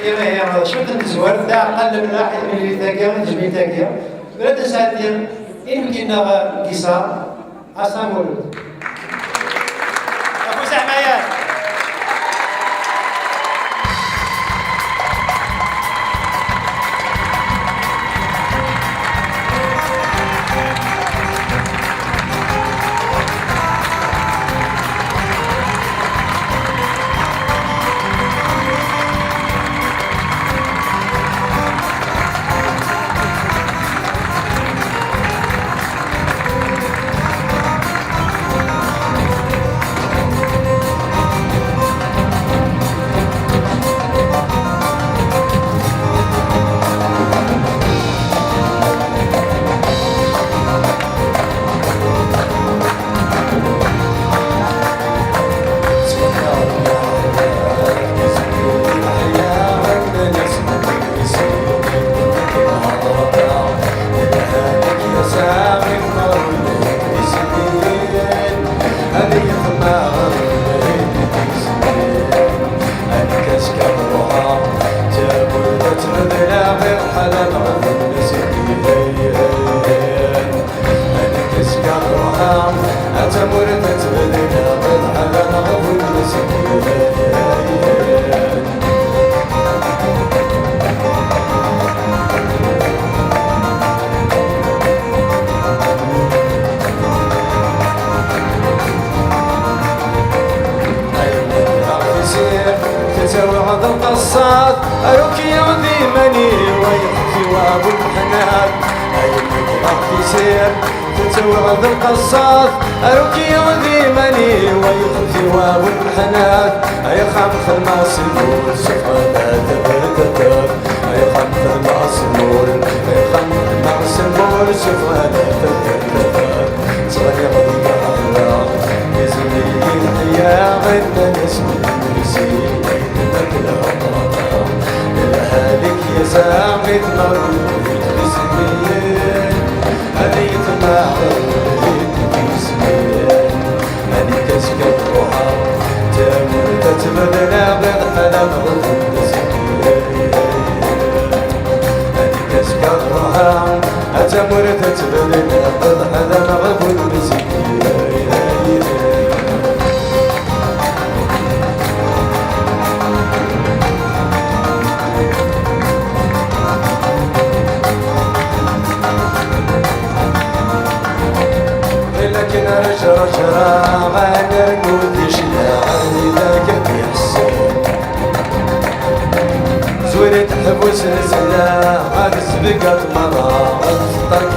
هي شفت الزوار تاع قلب لاحظ من تاكيا جميل تاكيا ولا تساتير يمكن قصار أسامول أبو زعمايات تتوعد القصات أروكي يعذي مني ويخفي وابو الحنان أي من ربي سير تتوعد القصات أروكي يعذي مني ويخفي وابو الحنان أي خمخ الماسنون سفرنا تبتدر أي خمخ الماسنون أي خمخ الماسنون سفرنا تبتدر صغير يا الله يزمي يا غنى نسمي نسيم لهالك يا سامد مرود بسمين هديت معرض بسمين هدي كسكت روحا تامر تتبدنا بالحلا مرود بسمين هدي كسكت روحا تامر تتبدنا بالحلا مرود بسمين شرا غانا نودي شلاعي ذاك بيحسن زوينة حبوس نزلا غاد سبقت مرا الطرق